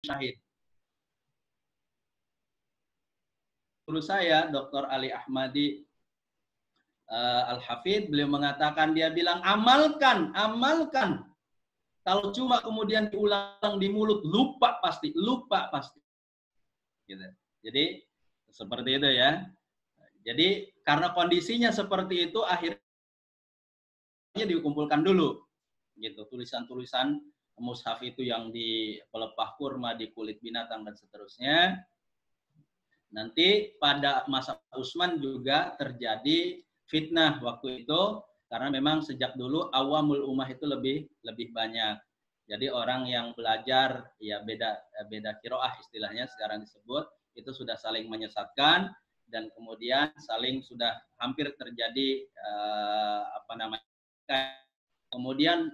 syahid. Guru saya, Dr. Ali Ahmadi Al-Hafidh, beliau mengatakan, dia bilang, amalkan. Kalau cuma kemudian diulang di mulut, lupa pasti. Gitu. Jadi, seperti itu ya. Jadi, karena kondisinya seperti itu, akhirnya dikumpulkan dulu. Gitu, tulisan-tulisan mushaf itu yang di pelepah kurma, di kulit binatang, dan seterusnya. Nanti pada masa Utsman juga terjadi fitnah waktu itu, karena memang sejak dulu awamul ummah itu lebih banyak. Jadi orang yang belajar ya beda qiraah istilahnya sekarang disebut, itu sudah saling menyesatkan, dan kemudian saling sudah hampir terjadi kemudian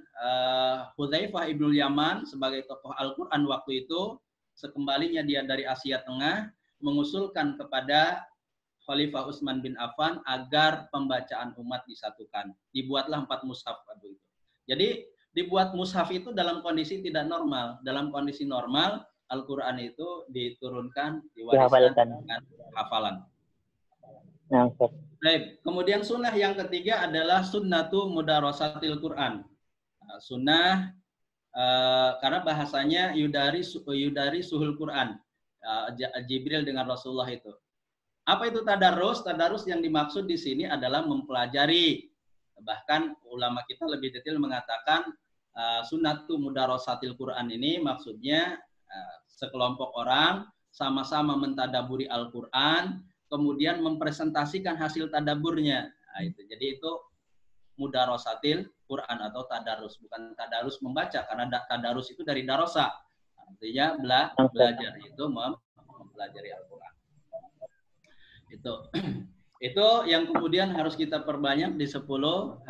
Hudzaifah ibnul Yaman sebagai tokoh Al-Qur'an waktu itu, sekembalinya dia dari Asia Tengah, mengusulkan kepada Khalifah Utsman bin Affan agar pembacaan umat disatukan. Dibuatlah 4 mushaf waktu itu. Jadi dibuat mushaf itu dalam kondisi tidak normal. Dalam kondisi normal, Al-Quran itu diturunkan, diwariskan dengan hafalan. Baik. Kemudian sunnah yang ketiga adalah sunnatu mudarasatil Quran. Sunnah karena bahasanya yudari suhul Quran. Jibril dengan Rasulullah itu. Apa itu tadarus? Tadarus yang dimaksud di sini adalah mempelajari. Bahkan ulama kita lebih detail mengatakan sunnatu mudarasatil Quran ini maksudnya sekelompok orang sama-sama mentadaburi Al-Quran, kemudian mempresentasikan hasil tadaburnya. Nah, itu. Jadi itu mudarasatil Quran atau tadarus, bukan tadarus membaca, karena tadarus itu dari darosa. Artinya belajar itu mempelajari Al-Quran. Itu yang kemudian harus kita perbanyak di 10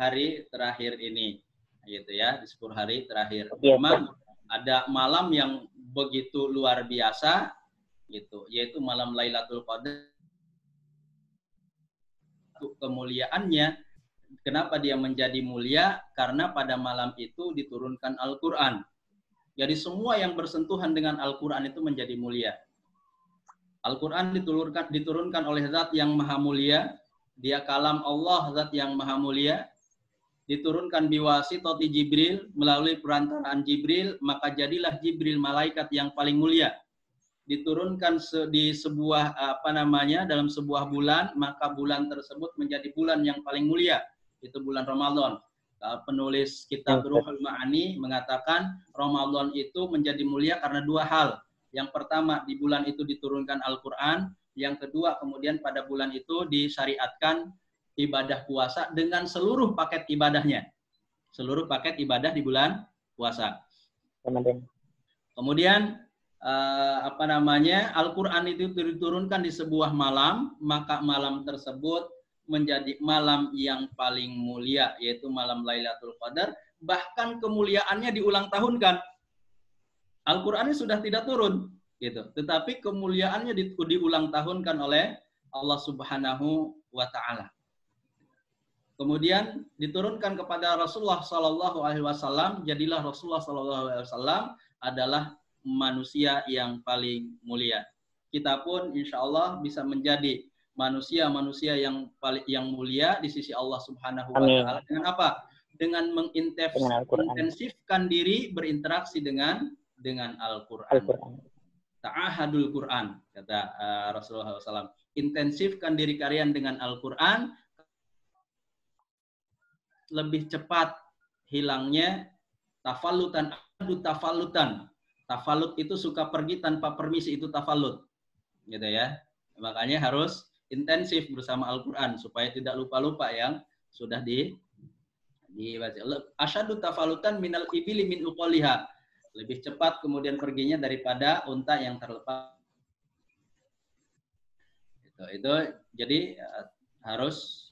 hari terakhir ini, gitu ya, di 10 hari terakhir. Memang ada malam yang begitu luar biasa, gitu, yaitu malam Lailatul Qadar. Kemuliaannya, kenapa dia menjadi mulia? Karena pada malam itu diturunkan Al-Quran. Jadi semua yang bersentuhan dengan Al-Quran itu menjadi mulia. Al-Quran diturunkan oleh zat yang maha mulia. Dia kalam Allah, zat yang maha mulia. Diturunkan biwasitati Jibril, melalui perantaraan Jibril, maka jadilah Jibril malaikat yang paling mulia. Diturunkan di sebuah dalam sebuah bulan, maka bulan tersebut menjadi bulan yang paling mulia. Itu bulan Ramadan. Penulis kitab Ruhul Ma'ani mengatakan Ramadan itu menjadi mulia karena 2 hal. Yang pertama, di bulan itu diturunkan Al-Quran. Yang kedua, kemudian pada bulan itu disyariatkan ibadah puasa dengan seluruh paket ibadahnya. Seluruh paket ibadah di bulan puasa. Kemudian Al-Quran itu diturunkan di sebuah malam, maka malam tersebut menjadi malam yang paling mulia, yaitu malam Lailatul Qadar. Bahkan kemuliaannya diulang tahunkan. Al-Quran sudah tidak turun, gitu. Tetapi kemuliaannya diulang tahunkan oleh Allah Subhanahu wa Ta'ala. Kemudian diturunkan kepada Rasulullah Sallallahu Alaihi Wasallam. Jadilah Rasulullah Sallallahu Alaihi Wasallam adalah manusia yang paling mulia. Kita pun insya Allah bisa menjadi manusia yang mulia di sisi Allah Subhanahu wa Ta'ala. Dengan apa? Dengan mengintensifkan diri berinteraksi dengan Al-Quran. Ta'ahadul Quran, kata Rasulullah SAW. Intensifkan diri kalian dengan Al-Quran, lebih cepat hilangnya tafalutan. Tafalut itu suka pergi tanpa permisi, itu tafalut, gitu ya. Makanya harus intensif bersama Al-Quran supaya tidak lupa-lupa yang sudah dibaca. Asyadu tafalutan minal ibili min uqaliha. Lebih cepat kemudian perginya daripada unta yang terlepas. Itu jadi harus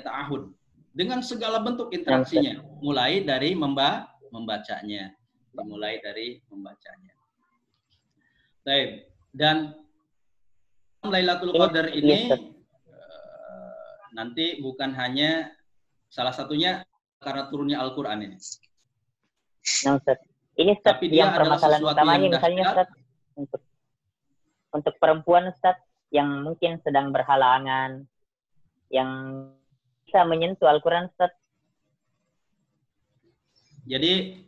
ta'ahud dengan segala bentuk interaksinya, mulai dari membacanya. Baik. Dan Lailatul Qadar ini nanti bukan hanya salah satunya karena turunnya Al-Quran ini. Ini Ustaz, Tapi dia yang adalah permasalahan sesuatu utamanya yang misalnya dahsyat. Ustaz, untuk perempuan Ustaz yang mungkin sedang berhalangan, yang bisa menyentuh Al-Quran Ustaz. Jadi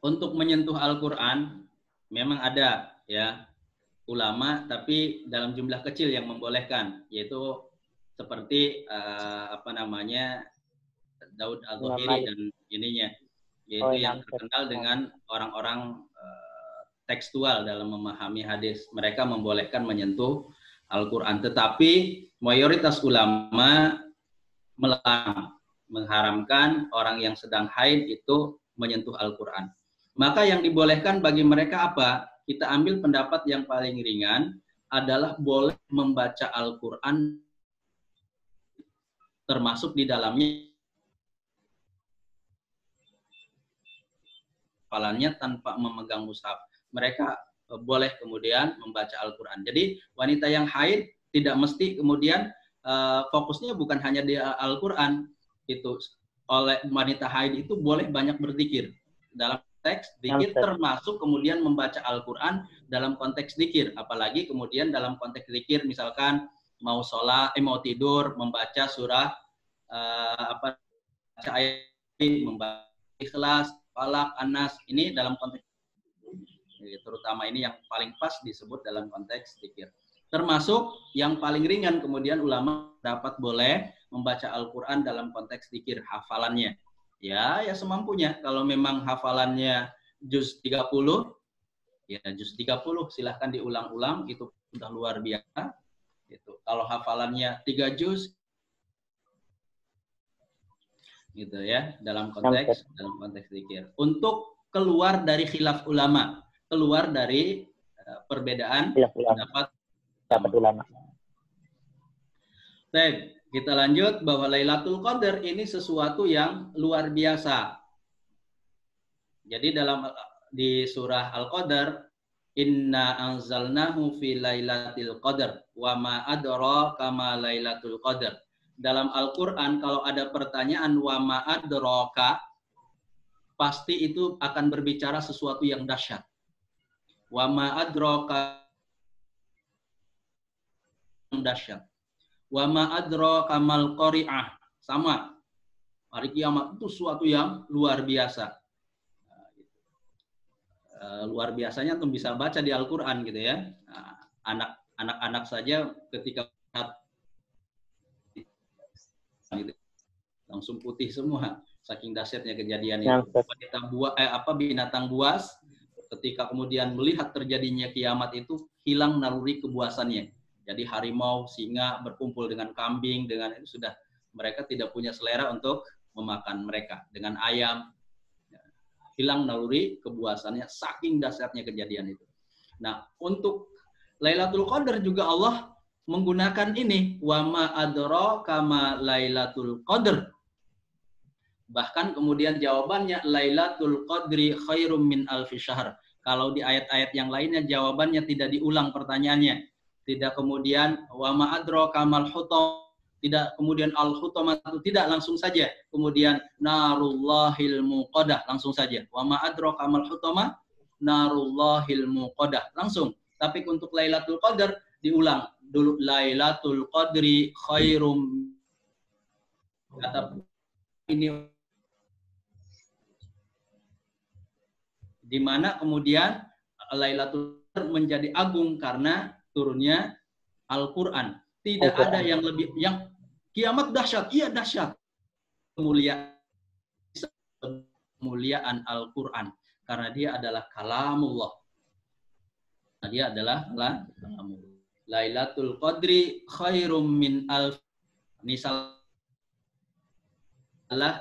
untuk menyentuh Al-Quran memang ada ya ulama, tapi dalam jumlah kecil yang membolehkan, yaitu seperti Daud Al-Zahiri dan ininya, yaitu yang terkenal dengan orang-orang tekstual dalam memahami hadis. Mereka membolehkan menyentuh Al-Quran, tetapi mayoritas ulama melarang, mengharamkan orang yang sedang haid itu menyentuh Al-Quran. Maka yang dibolehkan bagi mereka apa? Kita ambil pendapat yang paling ringan adalah boleh membaca Al-Quran, termasuk di dalamnya hafalannya tanpa memegang mushaf. Mereka boleh kemudian membaca Al-Quran. Jadi wanita yang haid tidak mesti kemudian fokusnya bukan hanya di Al-Quran. Itu oleh wanita haid itu boleh banyak berzikir dalam konteks zikir, termasuk kemudian membaca Al-Quran dalam konteks zikir. Apalagi kemudian dalam konteks zikir misalkan mau sholat, mau tidur, membaca surah baca ayat, membaca Ikhlas, Falak, Anas, ini dalam konteks terutama ini yang paling pas disebut dalam konteks zikir. Termasuk yang paling ringan kemudian ulama dapat boleh membaca Al-Quran dalam konteks zikir, hafalannya. Ya semampunya. Kalau memang hafalannya juz 30, ya juz 30 silahkan diulang-ulang, itu sudah luar biasa. Gitu. Kalau hafalannya 3 juz, gitu ya, dalam konteks zikir. Untuk keluar dari khilaf ulama, keluar dari perbedaan pendapat ulama. Baik, kita lanjut bahwa Lailatul Qadar ini sesuatu yang luar biasa. Jadi di surah Al-Qadar, inna anzalnahu fi lailatul qadar wa ma adraka ma lailatul qadar. Dalam Al-Quran kalau ada pertanyaan wa ma adraka, pasti itu akan berbicara sesuatu yang dahsyat. Wa ma adraka yang dahsyat. Wa ma adraka mal qari'ah, sama. Hari kiamat itu sesuatu yang luar biasa. Luar biasanya tuh bisa baca di Al-Quran gitu ya. Anak-anak saja ketika gitu, langsung putih semua saking dahsyatnya kejadian itu. Binatang buas ketika kemudian melihat terjadinya kiamat itu hilang naluri kebuasannya. Jadi harimau, singa berkumpul dengan kambing, dengan itu sudah mereka tidak punya selera untuk memakan mereka. Dengan ayam hilang naluri kebuasannya saking dahsyatnya kejadian itu. Nah, untuk Lailatul Qadar juga Allah menggunakan ini, wa ma adraka ma Lailatul Qadar. Bahkan kemudian jawabannya Lailatul Qadri khairum min alfi syahr. Kalau di ayat-ayat yang lainnya jawabannya tidak diulang pertanyaannya. Tidak kemudian wa ma adraka mal hutam, tidak kemudian al-hutamah, tidak, langsung saja. Kemudian narullahil muqadah, langsung saja. Wa ma adraka mal hutamah narullahil muqadah, langsung. Tapi untuk Lailatul Qadar diulang dulu, Lailatul Qadri khairum, kata ini di mana kemudian Lailatul Qadar menjadi agung karena turunnya Al-Quran. Tidak ada yang lebih, yang kiamat dahsyat, iya dahsyat. Kemuliaan Al-Quran. Karena dia adalah kalamullah. Dia adalah kalamullah. Lailatul Qadri khairum min alf. Misal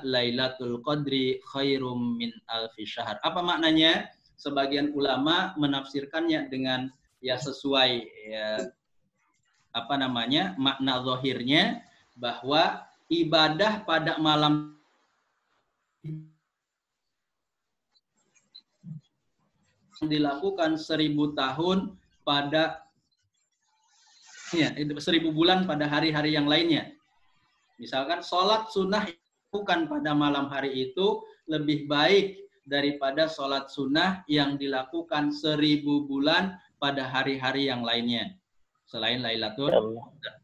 Lailatul Qadri khairum min alfi syahr. Apa maknanya? Sebagian ulama menafsirkannya dengan ya sesuai ya, makna zahirnya, bahwa ibadah pada malam dilakukan 1000 tahun pada 1000 bulan pada hari-hari yang lainnya. Misalkan sholat sunnah bukan pada malam hari itu lebih baik daripada sholat sunnah yang dilakukan 1000 bulan pada hari-hari yang lainnya selain Lailatul Qadar.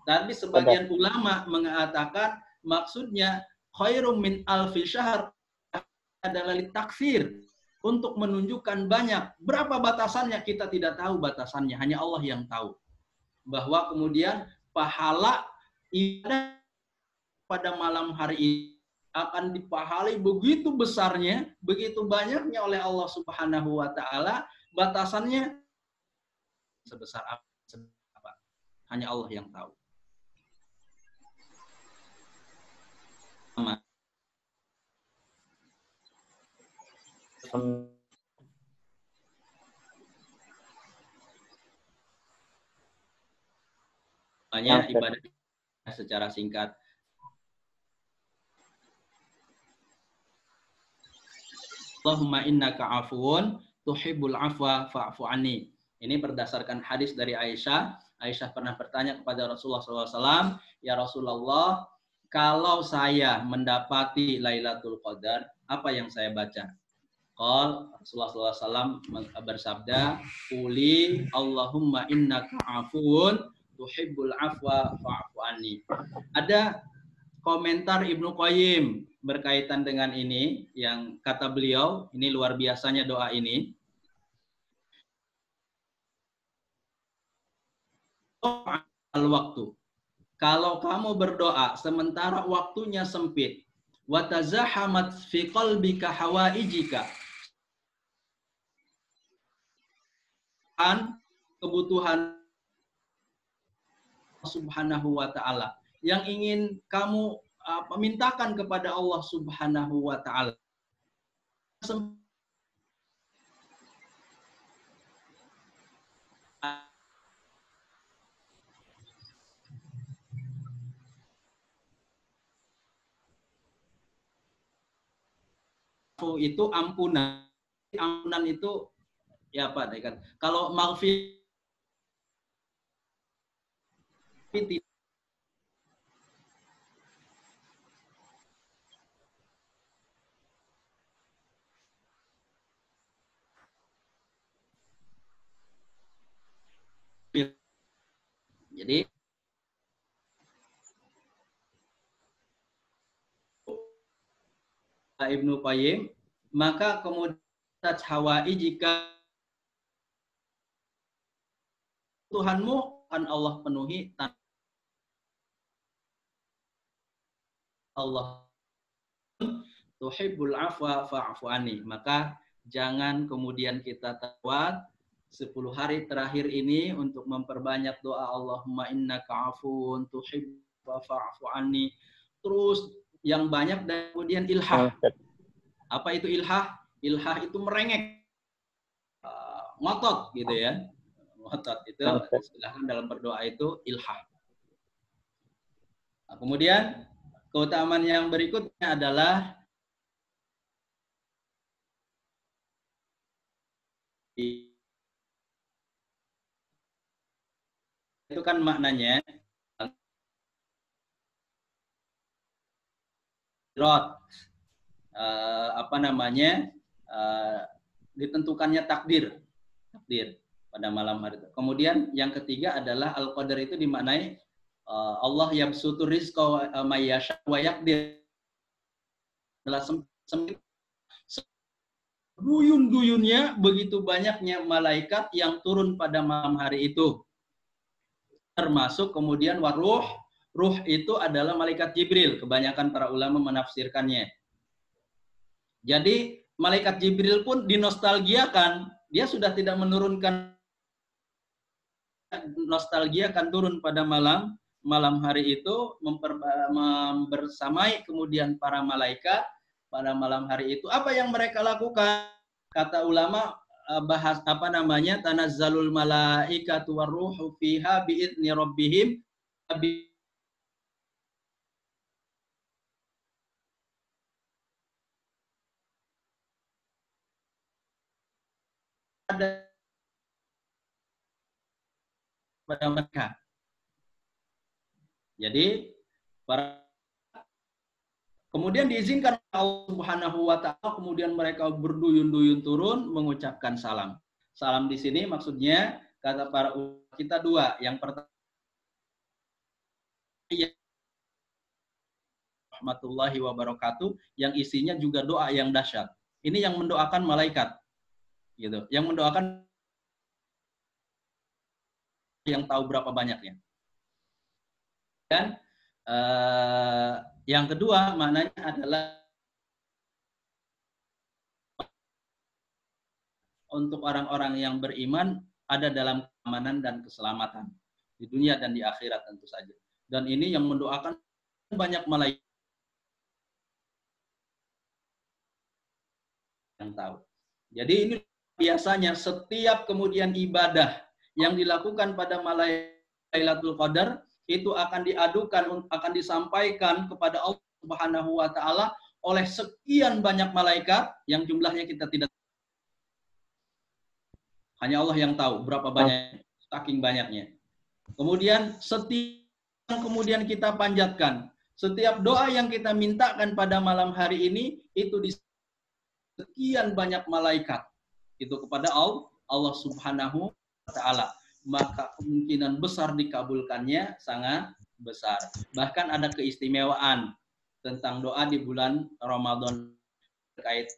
Tapi sebagian ulama mengatakan maksudnya khairum min alfi syahr adalah takfir, untuk menunjukkan banyak. Berapa batasannya kita tidak tahu batasannya, hanya Allah yang tahu. Bahwa kemudian pahala ibadah pada malam hari ini akan dipahalai begitu besarnya, begitu banyaknya oleh Allah Subhanahu wa taala, batasannya sebesar apa? Hanya Allah yang tahu. Banyak ibadah secara singkat. Allahumma innaka afuwun tuhibbul afwa fa'fu anni. Ini berdasarkan hadis dari Aisyah. Aisyah pernah bertanya kepada Rasulullah SAW, ya Rasulullah, kalau saya mendapati Lailatul Qadar, apa yang saya baca? Rasulullah SAW bersabda, Quli Allahumma innaka afuwun tuhibbul afwa fa'fu anni. Ada komentar Ibnu Qayyim berkaitan dengan ini, yang kata beliau, ini luar biasanya doa ini. Al-waktu. Kalau kamu berdoa sementara waktunya sempit, wa tazahamat fi qalbika hawaijika, kebutuhan Subhanahu wa taala yang ingin kamu mintakan kepada Allah Subhanahu wa taala. Itu ampunan. Ampunan itu ya apa kan? Kalau maghfir jadi Ibnu Qayyim, maka kemudian hawai jika Tuhanmu akan Allah penuhi Allah tuhibbul afwa fa'fu anni, maka jangan kemudian kita tawat 10 hari terakhir ini untuk memperbanyak doa Allahumma innaka afuwun tuhibbul fa'fu anni, terus yang banyak, dan kemudian ilhah. Apa itu ilhah? Ilhah itu merengek, ngotot gitu ya. Ngotot itu silahkan dalam berdoa itu ilhah. Nah, kemudian keutamaan yang berikutnya adalah itu kan maknanya ditentukannya takdir pada malam hari itu. Kemudian yang ketiga adalah al-qadar itu dimaknai Allah yabsutur rizqa may yasha wa yaqdir. Adalah duyun-duyunnya begitu banyaknya malaikat yang turun pada malam hari itu. Termasuk kemudian waruh, ruh itu adalah malaikat Jibril. Kebanyakan para ulama menafsirkannya. Jadi malaikat Jibril pun dinostalgiakan. Dia sudah tidak menurunkan, nostalgia akan turun pada malam hari itu, membersamai kemudian para malaikat pada malam hari itu. Apa yang mereka lakukan? Kata ulama bahas tanazzalul malaikatu warruhu fiha bi'izni rabbihim ada pada mereka. Jadi para Kemudian diizinkan Allah Subhanahu wa taala, kemudian mereka berduyun-duyun turun mengucapkan salam. Salam di sini maksudnya kata para ulama kita dua. Yang pertama rahmatullahi wabarakatuh, yang isinya juga doa yang dahsyat. Ini yang mendoakan malaikat. Gitu. Yang mendoakan yang tahu berapa banyaknya. Dan yang kedua maknanya adalah untuk orang-orang yang beriman ada dalam keamanan dan keselamatan di dunia dan di akhirat tentu saja. Dan ini yang mendoakan banyak malaikat yang tahu. Jadi ini biasanya setiap kemudian ibadah yang dilakukan pada Lailatul Qadar itu akan diadukan, akan disampaikan kepada Allah Subhanahu wa taala oleh sekian banyak malaikat yang jumlahnya kita tidak, hanya Allah yang tahu berapa banyak, saking banyaknya. Kemudian setiap yang kemudian kita panjatkan, setiap doa yang kita mintakan pada malam hari ini itu di sekian banyak malaikat itu kepada Allah Subhanahu wa taala, maka kemungkinan besar dikabulkannya sangat besar. Bahkan ada keistimewaan tentang doa di bulan Ramadan terkait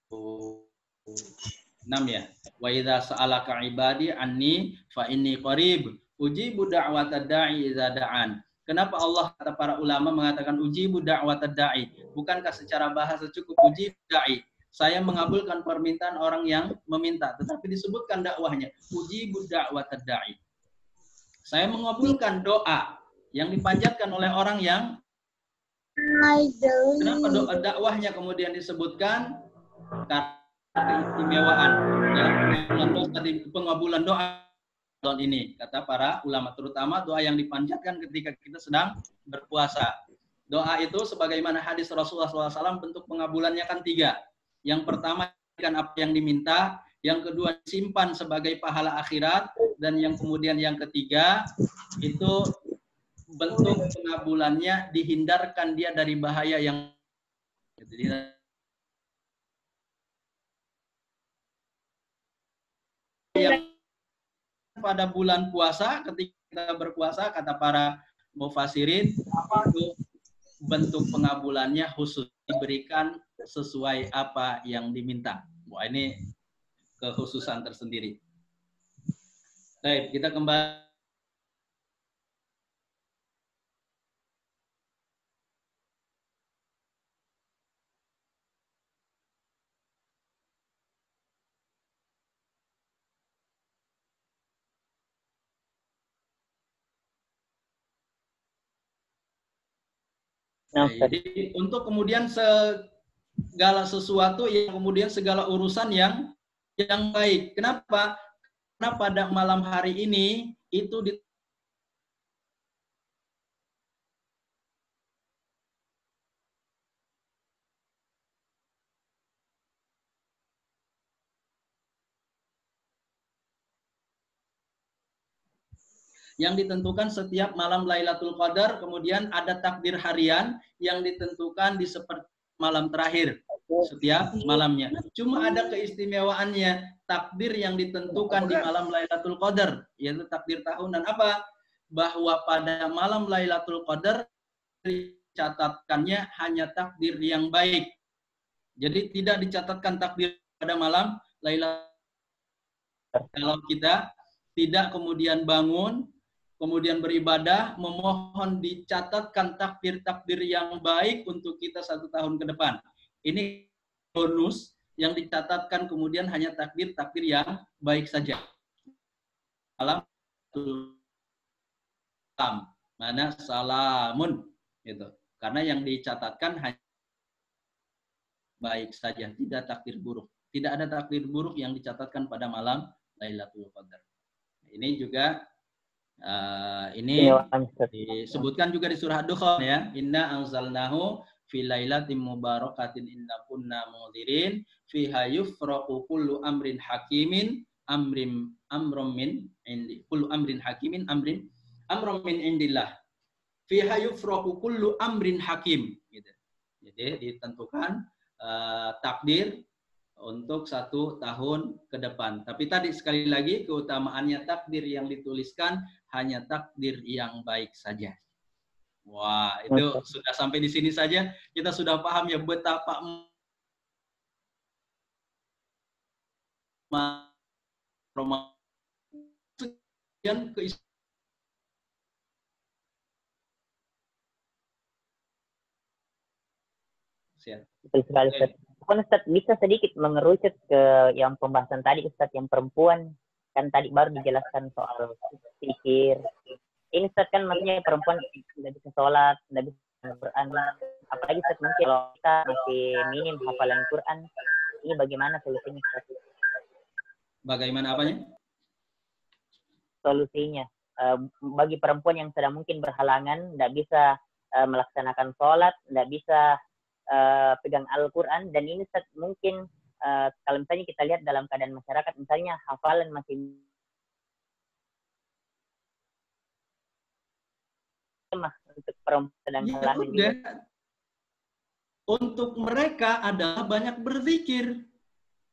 6 ya. Wa idza sa'alaka ibadi anni fa inni qarib ujibu da'watad da'i idza da'an. Kenapa Allah kata para ulama mengatakan ujibu da'watad da'i? Bukankah secara bahasa cukup ujibu da'i? Saya mengabulkan permintaan orang yang meminta, tetapi disebutkan dakwahnya ujibu da'watad da'i. Saya mengabulkan doa yang dipanjatkan oleh orang yang. Kenapa doa dakwahnya kemudian disebutkan? Karena keistimewaan dalam pengabulan doa tahun ini, kata para ulama, terutama doa yang dipanjatkan ketika kita sedang berpuasa. Doa itu sebagaimana hadis Rasulullah SAW, bentuk pengabulannya kan 3. Yang pertama kan apa yang diminta, yang kedua simpan sebagai pahala akhirat, dan yang kemudian yang ketiga itu bentuk pengabulannya dihindarkan dia dari bahaya yang pada bulan puasa, ketika kita berpuasa, kata para mufasirin, itu bentuk pengabulannya khusus, diberikan sesuai apa yang diminta. Wah, ini kekhususan tersendiri. Baik, kita kembali. Jadi untuk kemudian segala sesuatu yang kemudian segala urusan yang baik. Kenapa? Karena pada malam hari ini itu yang ditentukan setiap malam Lailatul Qadar, kemudian ada takdir harian yang ditentukan di seperti malam terakhir setiap malamnya. Cuma ada keistimewaannya, takdir yang ditentukan di malam Lailatul Qadar, yaitu takdir tahunan. Apa? Bahwa pada malam Lailatul Qadar dicatatkannya hanya takdir yang baik. Jadi tidak dicatatkan takdir pada malam Lailatul Qadar. Kalau kita tidak kemudian bangun, kemudian beribadah, memohon dicatatkan takdir-takdir yang baik untuk kita 1 tahun ke depan. Ini bonus yang dicatatkan kemudian hanya takdir-takdir yang baik saja. Salam, mana salamun, gitu. Karena yang dicatatkan hanya baik saja, tidak takdir buruk. Tidak ada takdir buruk yang dicatatkan pada malam Lailatul Qadar. Ini juga ini disebutkan juga di surah Ad-Dukhan ya. Inna anzalnahu fi lailatin mubarakatin inna kunna munzirin fiha yufraqu kullu amrin hakimin amrum min indi kullu amrin hakimin amrin amrun min indillah fiha yufraqu kullu amrin hakim gitu. Jadi ditentukan takdir untuk 1 tahun ke depan. Tapi tadi sekali lagi keutamaannya takdir yang dituliskan hanya takdir yang baik saja. Wah, itu sudah sampai di sini saja kita sudah paham ya betapa Ramadan Betul sekali, Ustaz. Ustaz, bisa sedikit mengerucut ke yang pembahasan tadi, Ustaz, yang perempuan. Kan tadi baru dijelaskan soal pikir. Ini, Ustaz, kan maksudnya perempuan tidak bisa sholat, tidak bisa Quran. Apalagi, Ustaz, mungkin kalau kita masih minim hafalan Quran, ini bagaimana solusinya, Ustaz? Bagaimana apanya? Solusinya. Bagi perempuan yang sedang mungkin berhalangan, tidak bisa melaksanakan sholat, tidak bisa pegang Al-Quran, dan ini mungkin kalau misalnya kita lihat dalam keadaan masyarakat, misalnya hafalan masih lemah untuk perempuan sedang halangan juga. Untuk mereka adalah banyak berzikir.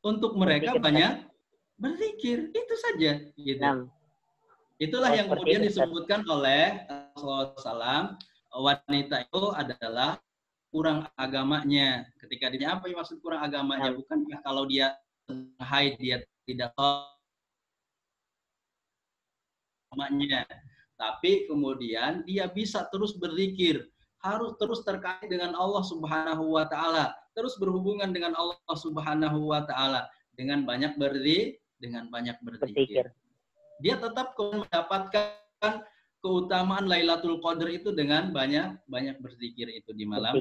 Untuk mereka banyak berzikir, itu saja. Gitu. Itulah yang kemudian disebutkan oleh Rasulullah SAW, wanita itu adalah kurang agamanya. Ketika dia apa yang maksud kurang agamanya? Bukankah kalau dia haid dia tidak agamanya, tapi kemudian dia bisa terus berzikir, harus terus terkait dengan Allah Subhanahu wa taala, terus berhubungan dengan Allah Subhanahu wa taala dengan banyak berzikir. Dia tetap mendapatkan keutamaan Lailatul Qadar itu dengan banyak berzikir itu di malam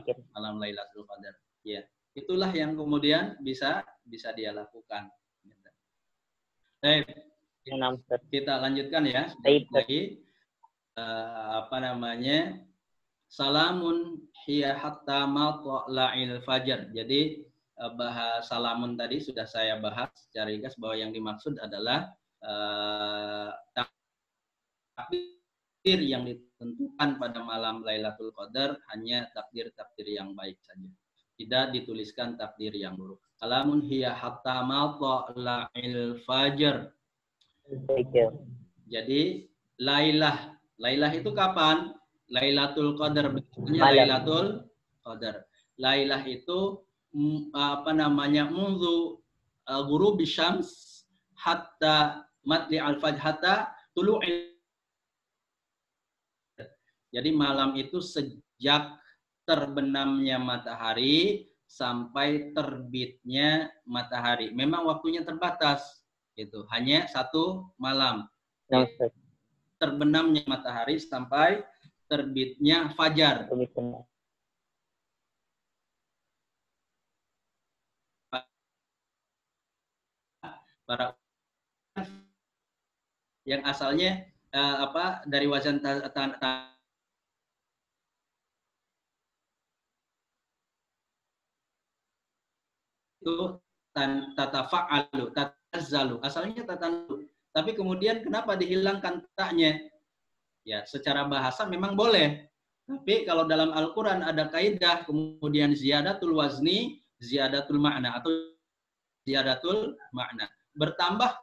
Lailatul Qadar. Ya, itulah yang kemudian bisa dia lakukan. Baik, kita lanjutkan ya. Lagi salamun hiya hatta matla'il fajar. Jadi bahas salamun tadi sudah saya bahas secara ringkas bahwa yang dimaksud adalah takdir yang ditentukan pada malam Lailatul Qadar hanya takdir-takdir yang baik saja. Tidak dituliskan takdir yang buruk. Salamun hiya hatta matla'il fajar. Jadi Lailah itu kapan? Lailatul Qadar, bentuknya Lailatul Qadar. Lailah itu mundu ghurubi syams hatta matli al-fajr hatta tulu'il. Jadi malam itu sejak terbenamnya matahari sampai terbitnya matahari. Memang waktunya terbatas, itu hanya 1 malam. Terbenamnya matahari sampai terbitnya fajar. Para yang asalnya dari wazan itu tatafa'alu, tatazzalu. Asalnya tatanalu. Tapi kemudian kenapa dihilangkan taknya? Ya, secara bahasa memang boleh. Tapi kalau dalam Al-Qur'an ada kaidah kemudian ziyadatul wazni, ziyadatul makna atau ziyadatul makna. Bertambah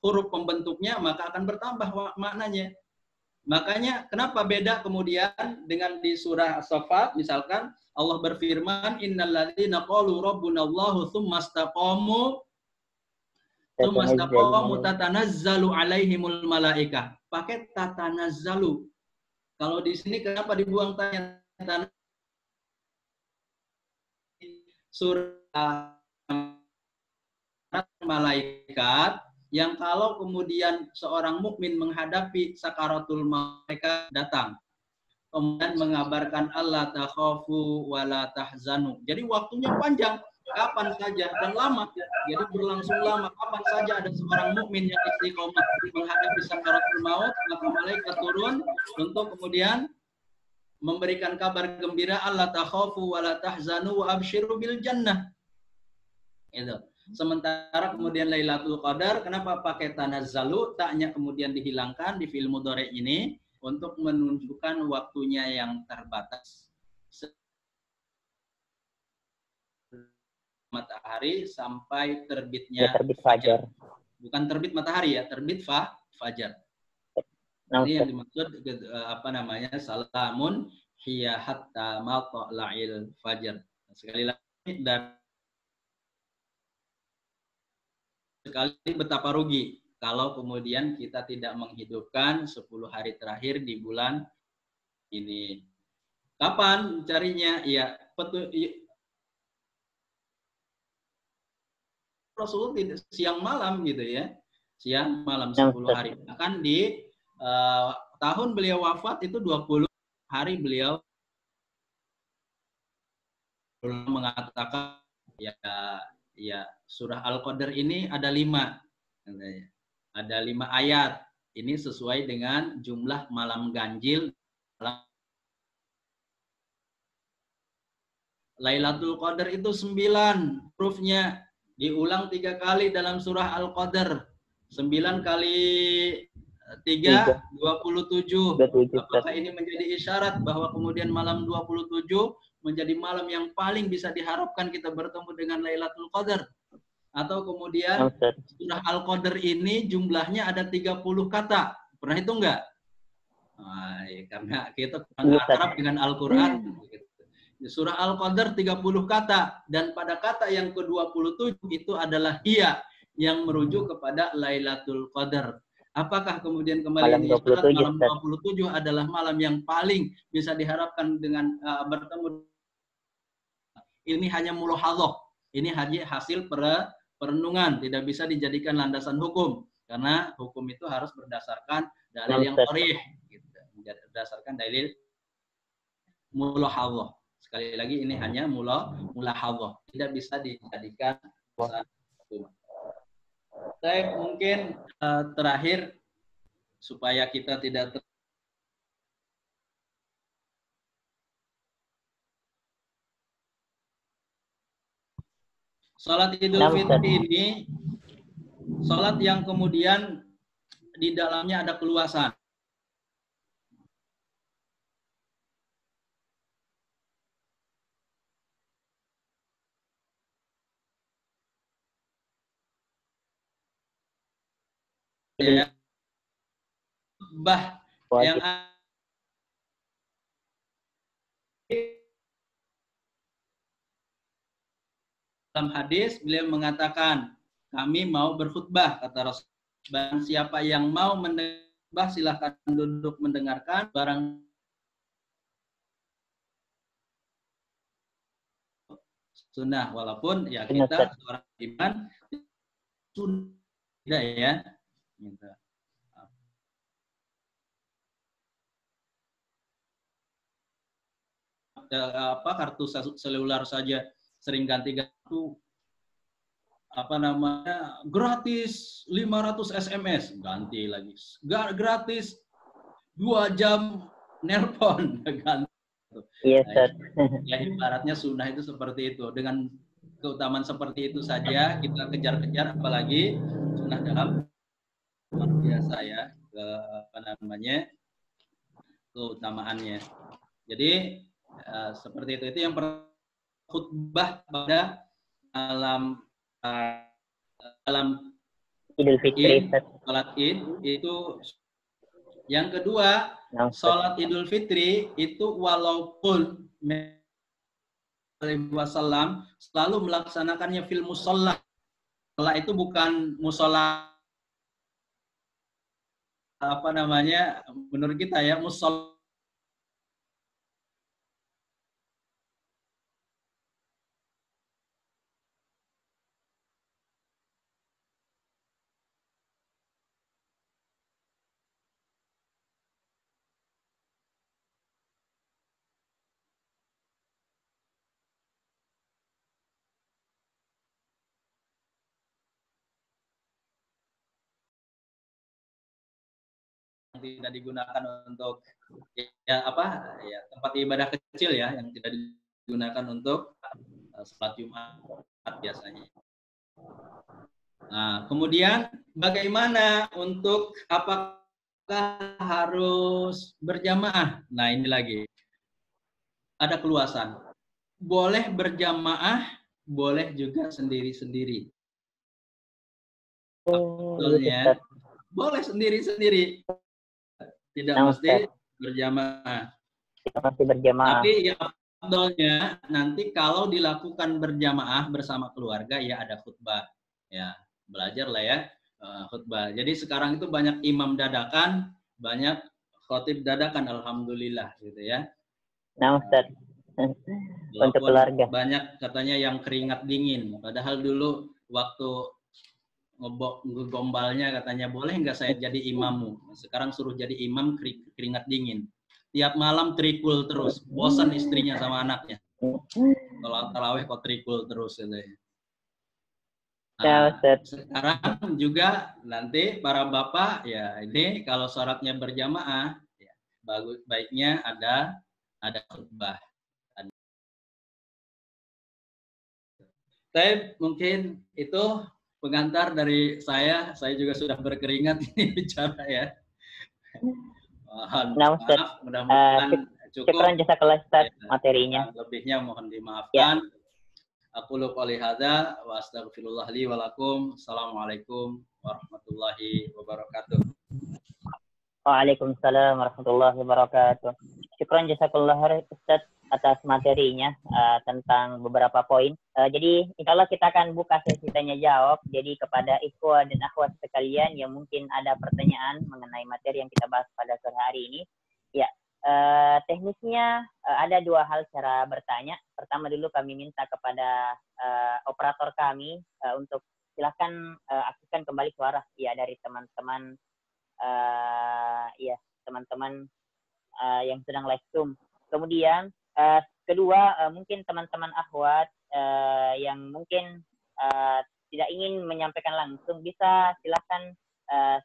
huruf pembentuknya maka akan bertambah maknanya. Makanya kenapa beda kemudian dengan di surah As-Saffat misalkan Allah berfirman innalladzina qalu rabbunallahu tsumastaqamu tatanazzalu alaihimul malaikah. Pakai tatanazzalu. Kalau di sini kenapa dibuang tanya surah malaikat yang kalau kemudian seorang mukmin menghadapi sakaratul malaikat datang kemudian mengabarkan Allah takhafu wala tahzanu. Jadi waktunya panjang, kapan saja dan lama. Jadi berlangsung lama, kapan saja ada seorang mukmin yang istiqomah menghadapi sakaratul maut, maka malaikat turun untuk kemudian memberikan kabar gembira Allah takhafu wala tahzanu wa absyiru bil jannah. Itu. Sementara kemudian Lailatul Qadar, kenapa pakai tanazzalu? Taknya kemudian dihilangkan di fi'il mudhari ini untuk menunjukkan waktunya yang terbatas matahari sampai terbitnya terbit fajar. Bukan terbit matahari ya, terbit fajar. Nah, Ini yang dimaksud apa namanya? Salamun hiya hatta matla'il fajar. Sekali lagi, dan sekali betapa rugi kalau kemudian kita tidak menghidupkan 10 hari terakhir di bulan ini. Kapan carinya? Ya, Rasulullah tidak siang malam gitu ya. Siang malam 10 hari. Bahkan di tahun beliau wafat itu 20 hari beliau mengatakan ya surah Al-Qadar ini ada 5. Ada 5 ayat. Ini sesuai dengan jumlah malam ganjil Lailatul Qadar itu 9 hurufnya, diulang 3 kali dalam surah Al-Qadar. 9 kali 3, 27. Apakah ini menjadi isyarat bahwa kemudian malam 27 menjadi malam yang paling bisa diharapkan kita bertemu dengan Lailatul Qadar? Atau kemudian surah Al-Qadar ini jumlahnya ada 30 kata. Pernah itu enggak? Nah, ya, karena kita kurang akrab dengan Al-Quran. Surah Al-Qadar 30 kata, dan pada kata yang ke-27 itu adalah hiya, yang merujuk kepada Lailatul Qadar. Apakah kemudian kembali ini malam 27 adalah malam yang paling bisa diharapkan dengan bertemu? Ini hanya mulahadhah. Ini hanya hasil perenungan, tidak bisa dijadikan landasan hukum, karena hukum itu harus berdasarkan dalil yang sharih, gitu. Berdasarkan dalil mulahadhah. Sekali lagi ini hanya mulahadhah, tidak bisa dijadikan hukum. Saya mungkin terakhir supaya kita tidak Salat Idul Fitri ini salat yang kemudian di dalamnya ada keluasan. Ya. Yang dalam hadis beliau mengatakan, kami mau berkhutbah, kata Rasul. Barang siapa yang mau mendengar, silahkan duduk mendengarkan. Barang sunnah, walaupun ya kita seorang iman sunnah ya. Gitu. Kartu seluler saja sering ganti kartu, gratis 500 SMS, ganti lagi, gratis 2 jam nelpon, ganti. Yes, ya ibaratnya sunnah itu seperti itu. Dengan keutamaan seperti itu saja kita kejar-kejar, apalagi sunnah dalam luar biasa ya keutamaannya. Jadi seperti itu yang khutbah pada dalam Idul Fitri, salat Id itu. Yang kedua, salat Idul Fitri itu walaupun wasallam selalu melaksanakannya fil musalla. Musalla itu bukan musalla menurut kita ya, musalla tidak digunakan untuk tempat ibadah kecil ya, yang tidak digunakan untuk salat Jumat biasanya. Nah, kemudian bagaimana untuk harus berjamaah? Nah, ini lagi. Ada keluasan. Boleh berjamaah, boleh juga sendiri-sendiri. Sebetulnya boleh sendiri-sendiri. Tidak mesti berjamaah. Tidak mesti berjamaah. Tapi yang afdolnya nanti kalau dilakukan berjamaah bersama keluarga ya ada khutbah. Ya, belajar lah ya khutbah. Jadi sekarang itu banyak imam dadakan, banyak khotib dadakan, alhamdulillah gitu ya. Nah, Ustaz. Untuk keluarga. Banyak katanya yang keringat dingin. Padahal dulu waktu ngegombalnya katanya, boleh nggak saya jadi imammu? Sekarang suruh jadi imam keringat dingin. Tiap malam trikul terus. Bosan istrinya sama anaknya. Kalau tarawih kok trikul terus. Gitu. Nah, sekarang juga nanti para bapak, ya ini kalau syaratnya berjamaah, ya, baiknya ada khutbah. Tapi mungkin itu pengantar dari saya juga sudah berkeringat ini bicara ya. Mohon maaf, mudah-mudahan cukup. Syukran jazakallah Ustaz materinya. Lebihnya mohon dimaafkan. Aku qouli hadza wa astaghfirullah li wa lakum. Assalamualaikum warahmatullahi wabarakatuh. Waalaikumsalam warahmatullahi wabarakatuh. Syukran jazakallah Ustaz atas materinya tentang beberapa poin. Jadi insya Allah kita akan buka sesi tanya jawab. Jadi kepada ikhwah dan akhwat sekalian yang mungkin ada pertanyaan mengenai materi yang kita bahas pada sore hari ini, ya teknisnya ada dua hal cara bertanya. Pertama dulu kami minta kepada operator kami untuk silakan aktifkan kembali suara ya dari teman-teman teman-teman yang sedang live Zoom. Kemudian kedua, mungkin teman-teman akhwat yang mungkin tidak ingin menyampaikan langsung, bisa silahkan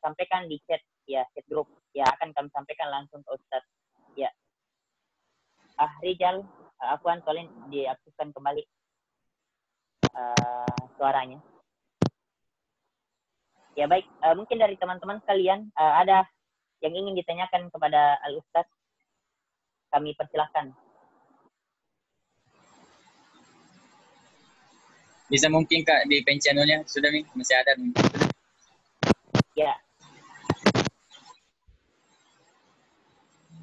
sampaikan di chat grup. Ya, akan kami sampaikan langsung ke Ustadz. Ya. Rijal, Afwan, tolong diaktifkan kembali suaranya. Ya baik, mungkin dari teman-teman sekalian ada yang ingin ditanyakan kepada Al-Ustadz, kami persilahkan. Bisa mungkin Kak di channelnya sudah nih, masih ada nih. Ya.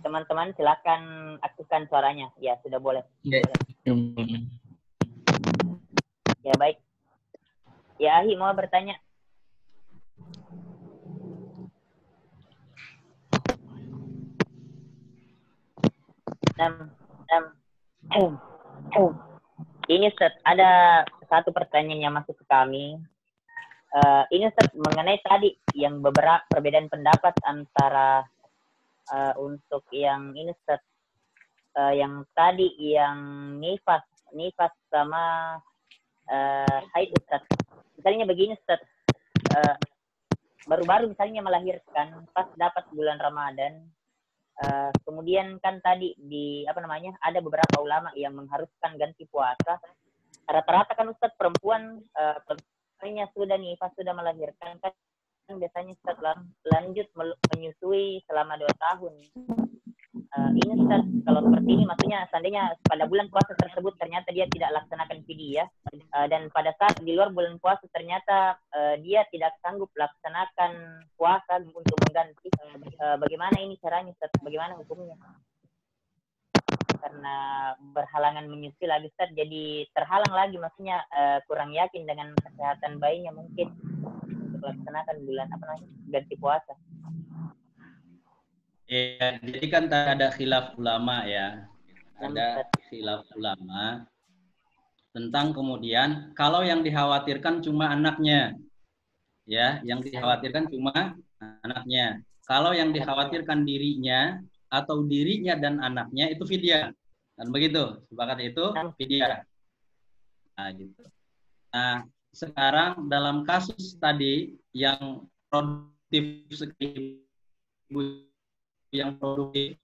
Teman-teman silakan aktifkan suaranya. Ya, sudah boleh. Ya. Boleh. Ya baik. Ya Ahi mau bertanya. Ini Ustaz, ada satu pertanyaan yang masuk ke kami. Ini Ustaz, mengenai tadi yang beberapa perbedaan pendapat antara untuk yang ini Ustaz, yang tadi yang nifas sama haid Ustaz. Misalnya begini Ustaz, baru-baru misalnya melahirkan pas dapat bulan Ramadan, kemudian kan tadi ada beberapa ulama yang mengharuskan ganti puasa. Rata-rata kan Ustaz perempuan sudah nifas, sudah melahirkan kan biasanya Ustaz lanjut menyusui selama 2 tahun. Ini Ustaz, kalau seperti ini maksudnya seandainya pada bulan puasa tersebut ternyata dia tidak laksanakan fidyah, dan pada saat di luar bulan puasa ternyata dia tidak sanggup laksanakan puasa untuk mengganti, bagaimana ini caranya Ustaz? Bagaimana hukumnya? Karena berhalangan menyusui lagi Ustaz, jadi terhalang lagi, maksudnya kurang yakin dengan kesehatan bayinya mungkin untuk laksanakan bulan ganti puasa. Ya, jadi kan ada khilaf ulama ya. Ada khilaf ulama tentang kemudian kalau yang dikhawatirkan cuma anaknya. Ya, yang dikhawatirkan cuma anaknya. Kalau yang dikhawatirkan dirinya atau dirinya dan anaknya itu fidyah. Dan begitu, sepakat itu fidyah. Nah, gitu. Nah, sekarang dalam kasus tadi yang produktif sekali, yang produktif,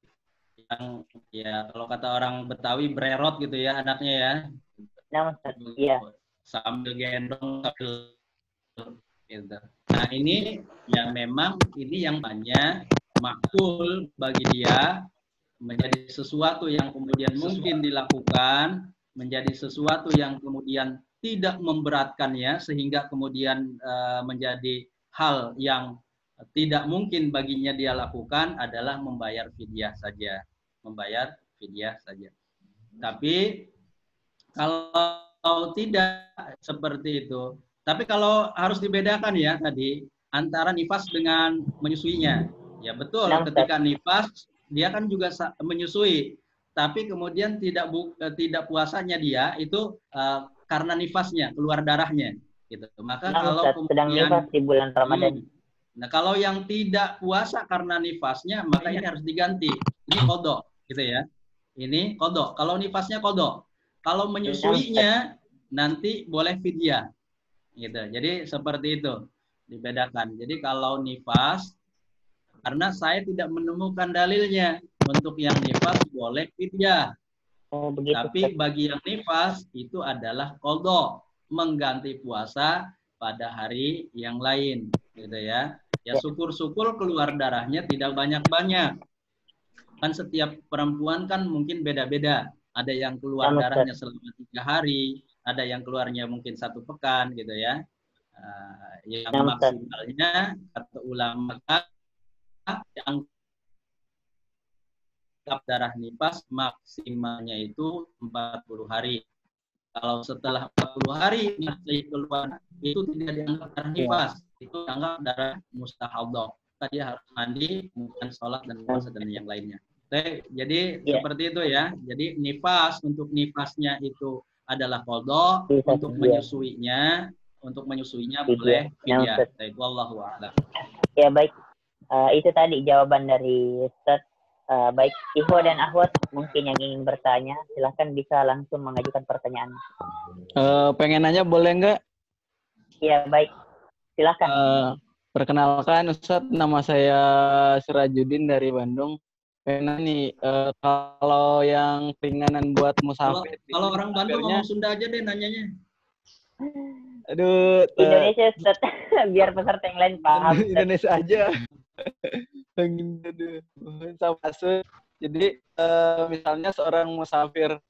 yang ya kalau kata orang Betawi brerot gitu ya anaknya ya. Iya. Sambil gendong sambil gitu. Nah, ini yang memang ini yang banyak makul bagi dia, menjadi sesuatu yang kemudian mungkin dilakukan, menjadi sesuatu yang kemudian tidak memberatkannya sehingga kemudian menjadi hal yang tidak mungkin baginya dia lakukan adalah membayar fidyah saja. Membayar fidyah saja. Tapi kalau tidak seperti itu, tapi kalau harus dibedakan ya tadi antara nifas dengan menyusuinya. Ya betul, ketika nifas dia kan juga menyusui, tapi kemudian tidak puasanya dia itu karena nifasnya, keluar darahnya gitu. Maka kalau sedang nifas di bulan Ramadan. Nah, kalau yang tidak puasa karena nifasnya, maka ini harus diganti. Ini kodok, gitu ya. Ini kodok. Kalau nifasnya kodok. Kalau menyusuinya, nanti boleh fidyah. Gitu. Jadi seperti itu. Dibedakan. Jadi kalau nifas, karena saya tidak menemukan dalilnya. Untuk yang nifas, boleh fidyah. Tapi bagi yang nifas, itu adalah kodok. Mengganti puasa pada hari yang lain. Gitu ya. Ya syukur-syukur keluar darahnya tidak banyak-banyak. Kan setiap perempuan kan mungkin beda-beda. Ada yang keluar darahnya selama 3 hari, ada yang keluarnya mungkin 1 pekan gitu ya. Yang maksimalnya kata ulama yang darah nifas maksimalnya itu 40 hari. Kalau setelah 40 hari masih keluar itu tidak dianggap darah nifas. Itu dianggap darah mustahadah. Tadi harus mandi, kemudian sholat dan puasa dan yang lainnya. Jadi seperti itu ya. Jadi nifas, untuk nifasnya itu adalah qadha, untuk menyusuinya boleh fidyah. Wallahu a'lam. Ya baik. Itu tadi jawaban dari Ustaz. Baik Ikhwa dan Akhwat mungkin yang ingin bertanya, silahkan bisa langsung mengajukan pertanyaan. Pengen nanya boleh nggak? Iya baik. Silakan. Perkenalkan Ustadz, nama saya Sirajuddin dari Bandung. Pengen nih, kalau yang keringanan buat musafir. Kalau orang Bandung ngomong Sunda aja deh nanyanya. Aduh. Indonesia Ustadz, biar peserta yang lain paham. Indonesia aja. Jadi misalnya seorang musafir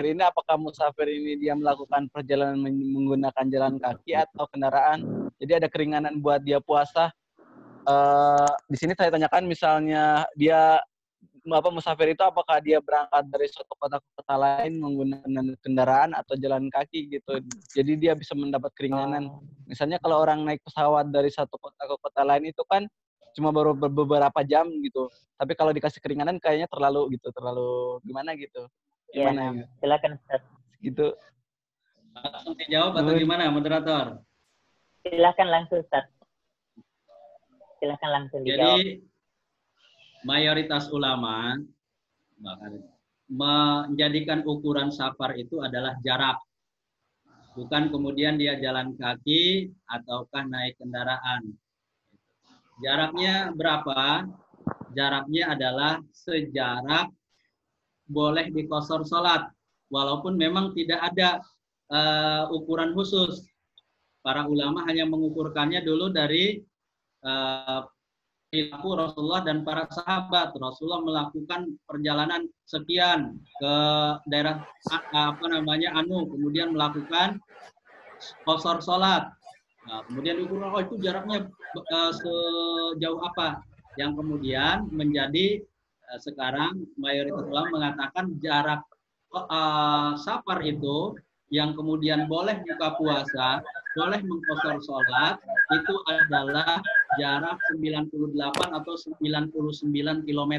ini, apakah musafir ini dia melakukan perjalanan menggunakan jalan kaki atau kendaraan? Jadi ada keringanan buat dia puasa. Di sini saya tanyakan misalnya dia musafir itu apakah dia berangkat dari suatu kota ke kota lain menggunakan kendaraan atau jalan kaki gitu. Jadi dia bisa mendapat keringanan. Misalnya kalau orang naik pesawat dari satu kota ke kota lain itu kan cuma baru beberapa jam gitu. Tapi kalau dikasih keringanan kayaknya terlalu gimana gitu. Gimana? Ya, silakan Ustaz. Gitu. Langsung dijawab atau gimana moderator? Silakan langsung Ustaz. Silakan langsung dijawab. Jadi mayoritas ulama menjadikan ukuran safar itu adalah jarak. Bukan kemudian dia jalan kaki ataukah naik kendaraan. Jaraknya berapa? Jaraknya adalah sejarak boleh dikosor sholat. Walaupun memang tidak ada ukuran khusus. Para ulama hanya mengukurkannya dulu dari perilaku Rasulullah dan para sahabat. Rasulullah melakukan perjalanan sekian ke daerah kemudian melakukan qasar sholat. Nah, kemudian diukur itu jaraknya sejauh apa, yang kemudian menjadi sekarang mayoritas ulama mengatakan jarak safar itu yang kemudian boleh buka puasa, boleh mengqasar sholat, itu adalah jarak 98 atau 99 km.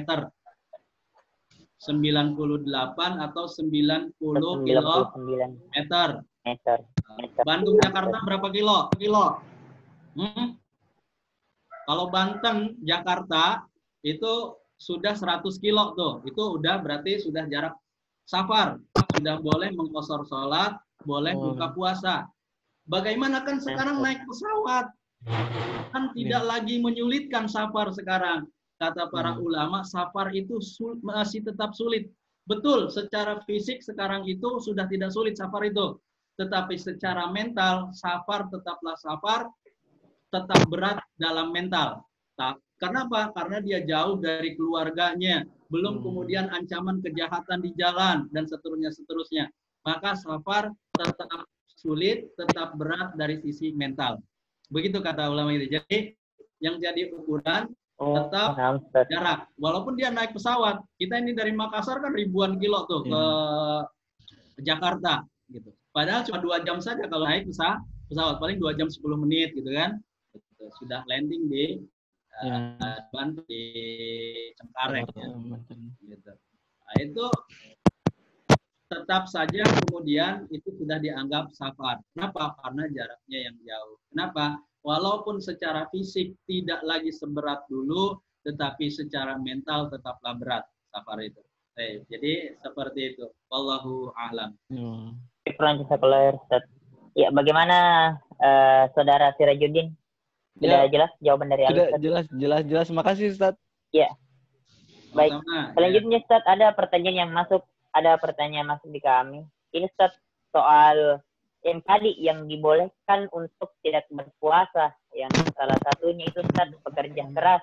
98 atau 90 kilometer. Bandung Jakarta berapa kilo? Kalau Banten Jakarta itu sudah 100 kilo tuh. Itu udah berarti sudah jarak safar. Sudah boleh mengqasar sholat, boleh buka puasa. Bagaimana kan sekarang naik pesawat? Kan tidak lagi menyulitkan safar sekarang. Kata para ulama, safar itu masih tetap sulit. Betul, secara fisik sekarang itu sudah tidak sulit safar itu. Tetapi secara mental, safar tetaplah safar, tetap berat dalam mental. Kenapa? Karena dia jauh dari keluarganya, belum kemudian ancaman kejahatan di jalan dan seterusnya. Maka safar tetap sulit, tetap berat dari sisi mental. Begitu kata ulama itu. Jadi yang jadi ukuran tetap jarak. Walaupun dia naik pesawat, kita ini dari Makassar kan ribuan kilo tuh ke Jakarta gitu. Padahal cuma 2 jam saja kalau naik pesawat, paling 2 jam 10 menit gitu kan. Sudah landing di di Cengkareng ya. Gitu. Nah, itu tetap saja kemudian itu sudah dianggap safar. Kenapa? Karena jaraknya yang jauh. Kenapa? Walaupun secara fisik tidak lagi seberat dulu, tetapi secara mental tetaplah berat safar itu. Jadi seperti itu. Wallahu a'lam. Ya, bagaimana saudara Sirajuddin? Sudah jelas jawaban dari Ustaz? Jelas. Makasih Ustaz. Ya. Baik. Selanjutnya Ustaz, ada pertanyaan masuk di kami. Ini Ustaz soal yang tadi yang dibolehkan untuk tidak berpuasa, yang salah satunya itu Ustaz pekerja keras.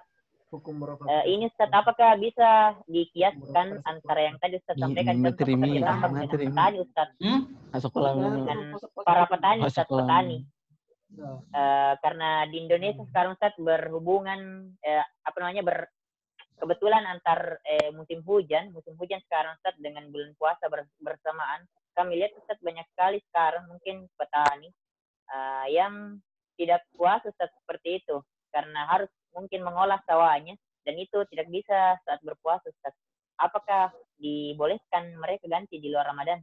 Ini Ustaz, apakah bisa dikiaskan antara yang tadi Ustaz sampaikan contoh pekerja tambak dengan petani Ustaz? Dengan para petani Ustaz, petani. Karena di Indonesia sekarang Ustaz berhubungan kebetulan antar musim hujan sekarang Ustaz dengan bulan puasa bersamaan. Kami lihat Ustaz banyak sekali sekarang mungkin petani yang tidak puasa Ustaz seperti itu karena harus mungkin mengolah sawahnya dan itu tidak bisa saat berpuasa Ustaz. Apakah dibolehkan mereka ganti di luar Ramadan?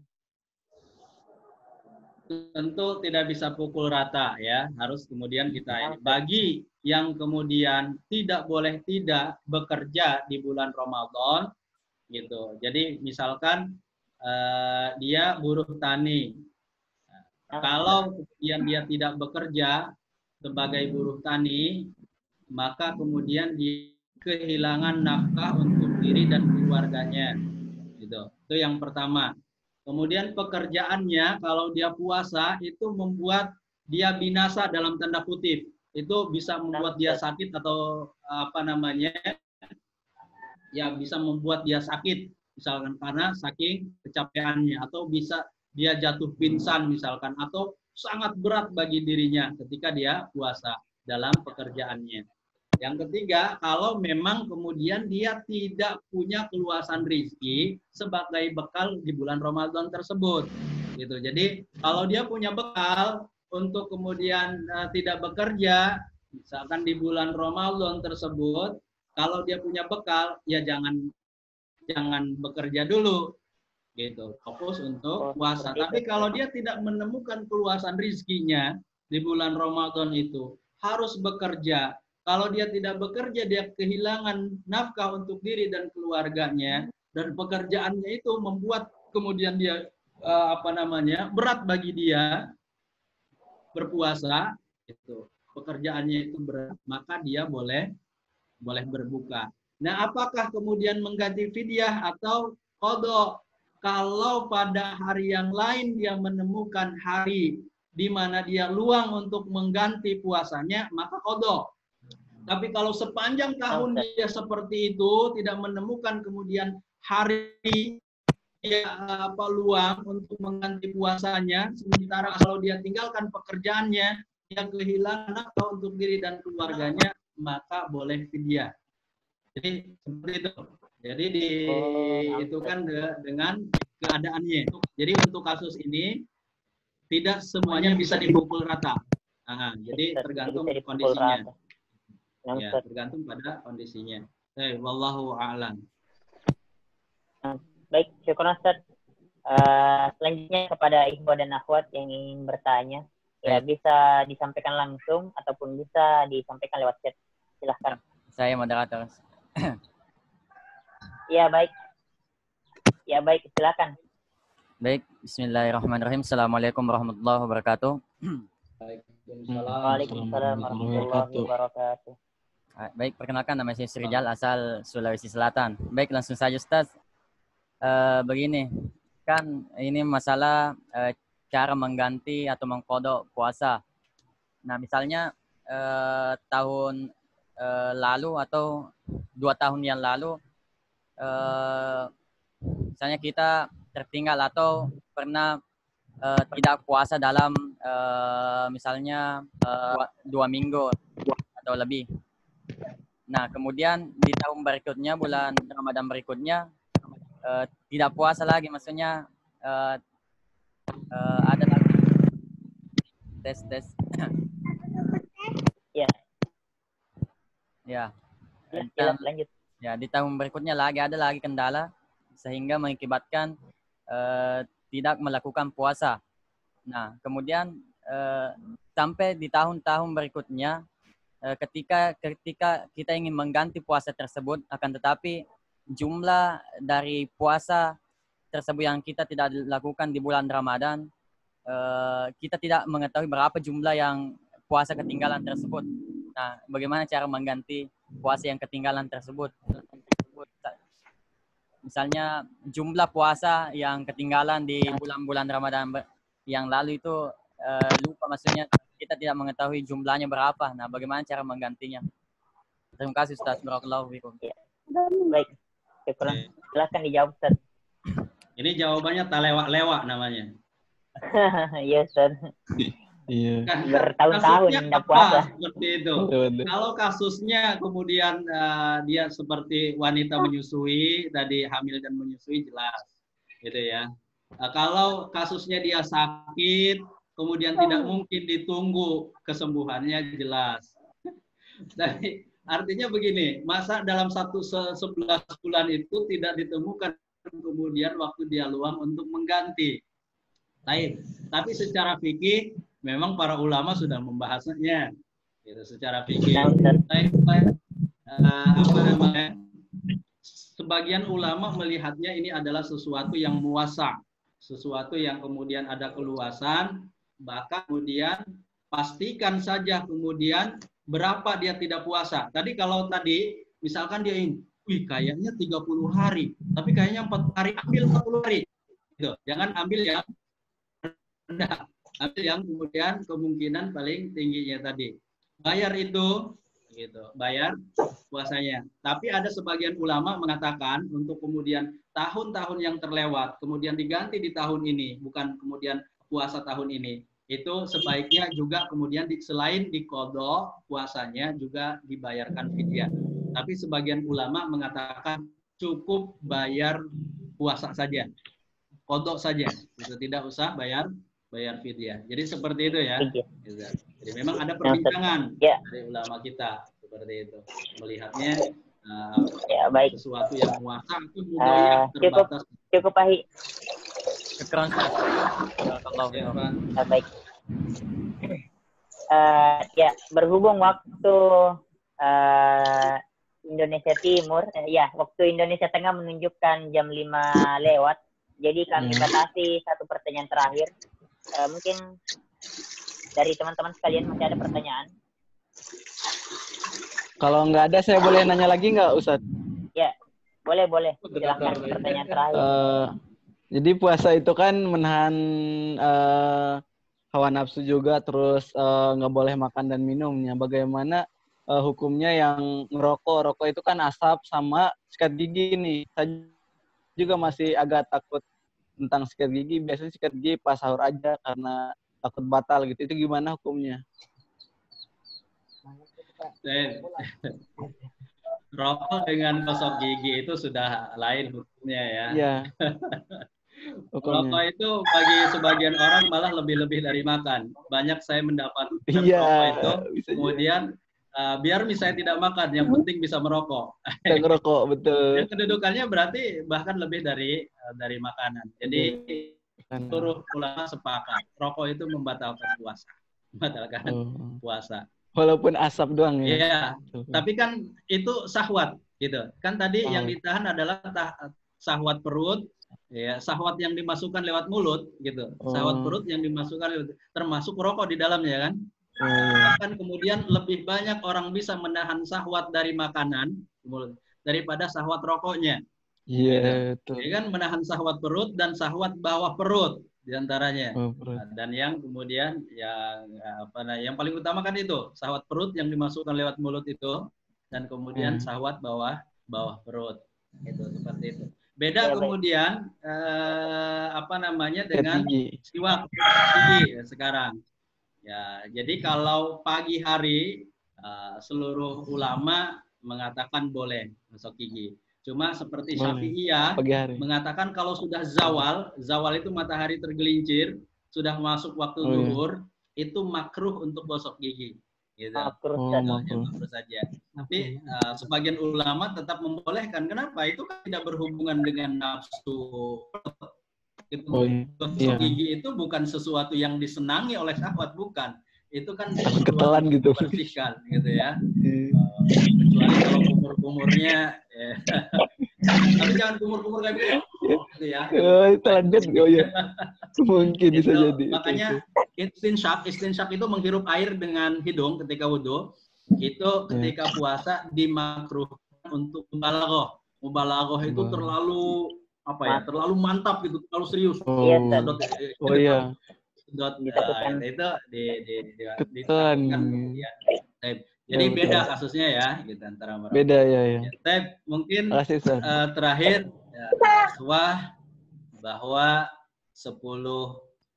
Tentu tidak bisa pukul rata ya, harus kemudian kita bagi yang kemudian tidak boleh tidak bekerja di bulan Ramadan gitu. Jadi misalkan dia buruh tani. Kalau kemudian dia tidak bekerja sebagai buruh tani, maka kemudian dia kehilangan nafkah untuk diri dan keluarganya. Gitu. Itu yang pertama. Kemudian pekerjaannya kalau dia puasa itu membuat dia binasa dalam tanda kutip. Itu bisa membuat dia sakit atau ya bisa membuat dia sakit misalkan karena saking kecapeannya atau bisa dia jatuh pingsan misalkan atau sangat berat bagi dirinya ketika dia puasa dalam pekerjaannya. Yang ketiga, kalau memang kemudian dia tidak punya keluasan rezeki sebagai bekal di bulan Ramadan tersebut, gitu. Jadi kalau dia punya bekal untuk kemudian tidak bekerja, misalkan di bulan Ramadan tersebut, kalau dia punya bekal, ya jangan bekerja dulu, gitu. Fokus untuk puasa. Tapi kalau dia tidak menemukan keluasan rezekinya di bulan Ramadan itu, harus bekerja. Kalau dia tidak bekerja, dia kehilangan nafkah untuk diri dan keluarganya, dan pekerjaannya itu membuat kemudian dia berat bagi dia berpuasa. Itu pekerjaannya itu berat, maka dia boleh berbuka. Nah, apakah kemudian mengganti fidyah atau qadha? Kalau pada hari yang lain dia menemukan hari di mana dia luang untuk mengganti puasanya, maka qadha. Tapi kalau sepanjang tahun dia seperti itu, tidak menemukan kemudian hari dia luang untuk mengganti puasanya, sementara kalau dia tinggalkan pekerjaannya, dia kehilangan nafkah untuk diri dan keluarganya, maka boleh fidyah. Jadi seperti itu. Jadi itu kan dengan keadaannya. Jadi untuk kasus ini tidak semuanya bisa dipukul rata. Jadi tergantung kondisinya. Ya, tergantung pada kondisinya. Wallahu a'lam. Baik, syukur Ustaz. Selanjutnya kepada ikhwah dan akhwat yang ingin bertanya, ya bisa disampaikan langsung ataupun bisa disampaikan lewat chat. Silahkan. Saya moderator. Ya baik, silakan. Baik, bismillahirrahmanirrahim. Assalamualaikum warahmatullahi wabarakatuh. Waalaikumsalam warahmatullahi wabarakatuh. Baik, perkenalkan nama saya Srijal, asal Sulawesi Selatan. Baik, langsung saja Ustaz. Begini, kan ini masalah cara mengganti atau mengkodok puasa. Nah, misalnya tahun lalu atau 2 tahun yang lalu, misalnya kita tertinggal atau pernah tidak puasa dalam misalnya 2 minggu atau lebih. Nah, kemudian di tahun berikutnya, bulan Ramadan berikutnya, tidak puasa lagi, maksudnya ada lagi tes. Ya. Ya. Jelas, lanjut. Ya, di tahun berikutnya ada lagi kendala sehingga mengakibatkan tidak melakukan puasa. Nah, kemudian sampai di tahun-tahun berikutnya, ketika kita ingin mengganti puasa tersebut, akan tetapi jumlah dari puasa tersebut yang kita tidak lakukan di bulan Ramadan, kita tidak mengetahui berapa jumlah yang puasa ketinggalan tersebut. Nah, bagaimana cara mengganti puasa yang ketinggalan tersebut? Misalnya jumlah puasa yang ketinggalan di bulan-bulan Ramadan yang lalu itu lupa, maksudnya kita tidak mengetahui jumlahnya berapa. Nah, bagaimana cara menggantinya? Terima kasih Ustaz. Barakallahu fikum. Baik. Silakan dijawab, Ustaz. Ini jawabannya talewak-lewak namanya. Iya, Ustaz. Iya. Bertahun-tahun tidak puasa. Seperti itu. Kalau kasusnya kemudian dia seperti wanita menyusui, tadi hamil dan menyusui, jelas, gitu ya. Kalau kasusnya dia sakit, kemudian tidak mungkin ditunggu kesembuhannya, jelas. Jadi artinya begini, masa dalam 11 bulan itu tidak ditemukan kemudian waktu dia luang untuk mengganti. Tapi secara fikih memang para ulama sudah membahasnya, gitu, secara fikih. Sebagian ulama melihatnya ini adalah sesuatu yang muasa, sesuatu yang kemudian ada keluasan, bahkan kemudian pastikan saja kemudian berapa dia tidak puasa. Tadi kalau tadi misalkan dia ingin, kayaknya 30 hari, tapi kayaknya 4 hari, ambil 40 hari. Gitu. Jangan ambil yang rendah. Ambil yang kemudian kemungkinan paling tingginya tadi. Bayar itu, gitu, bayar puasanya. Tapi ada sebagian ulama mengatakan untuk kemudian tahun-tahun yang terlewat, kemudian diganti di tahun ini, bukan kemudian puasa tahun ini, itu sebaiknya juga kemudian selain diqadha puasanya juga dibayarkan fidyah. Tapi sebagian ulama mengatakan cukup bayar puasa saja, qadha saja, itu tidak usah bayar fidyah. Jadi seperti itu ya. Jadi memang ada perbincangan dari ulama kita seperti itu, melihatnya baik. Sesuatu yang muasa itu mudah terbatas. Cukup Pahi. Baik. Ya, berhubung waktu Indonesia Timur, waktu Indonesia Tengah menunjukkan jam 5 lewat. Jadi kami batasi satu pertanyaan terakhir. Mungkin dari teman-teman sekalian masih ada pertanyaan? Kalau nggak ada, saya boleh nanya lagi nggak, Ustadz? Ya, boleh. Silahkan pertanyaan terakhir. Jadi puasa itu kan menahan hawa nafsu juga, terus nggak boleh makan dan minumnya. Bagaimana hukumnya yang ngerokok? Rokok itu kan asap sama sikat gigi nih. Saya juga masih agak takut tentang sikat gigi. Biasanya sikat gigi pas sahur aja karena takut batal gitu. Itu gimana hukumnya? Rokok dengan gosok gigi itu sudah lain hukumnya ya. Iya. Rokok itu bagi sebagian orang malah lebih-lebih dari makan. Banyak saya mendapat rokok itu, kemudian biar misalnya tidak makan, yang penting bisa merokok. Bisa ngerokok, betul. Dan kedudukannya berarti bahkan lebih dari makanan. Jadi seluruh ulama sepakat, rokok itu membatalkan puasa. Walaupun asap doang ya. Iya, tapi kan itu syahwat gitu. Kan tadi yang ditahan adalah syahwat perut, ya, syahwat yang dimasukkan lewat mulut gitu. Syahwat perut yang dimasukkan termasuk rokok di dalamnya kan. Bahkan kemudian lebih banyak orang bisa menahan syahwat dari makanan daripada syahwat rokoknya. Iya, gitu. Ya kan, menahan syahwat perut dan syahwat bawah perut diantaranya. Dan yang kemudian yang paling utama kan itu syahwat perut yang dimasukkan lewat mulut itu, dan kemudian syahwat bawah perut. Itu seperti itu. Ya, Beda baik. kemudian dengan siwak gigi sekarang. Ya, jadi kalau pagi hari seluruh ulama mengatakan boleh gosok gigi. Cuma seperti Syafi'iyah mengatakan kalau sudah zawal itu matahari tergelincir, sudah masuk waktu zuhur, itu makruh untuk gosok gigi. Gitu. Makruh saja. Tapi sebagian ulama tetap membolehkan. Kenapa? Itu kan tidak berhubungan dengan nafsu. Gosok gigi itu bukan sesuatu yang disenangi oleh syahwat, bukan. Itu kan ketelan gitu. Bersihkan gitu ya. Kecuali kalau kumur-kumurnya tapi jangan kumur-kumur kayak gitu. Gitu ya. Telanjut ya. Mungkin bisa jadi. Makanya istinsyak itu menghirup air dengan hidung ketika wudhu. Itu ketika puasa dimakruhkan untuk mubalaghah. Mubalaghah itu terlalu terlalu mantap gitu, terlalu serius. Itu ditakutkan kemudian. Jadi beda kasusnya ya, gitu antara mereka. Beda ya. Mungkin terakhir bahwa 10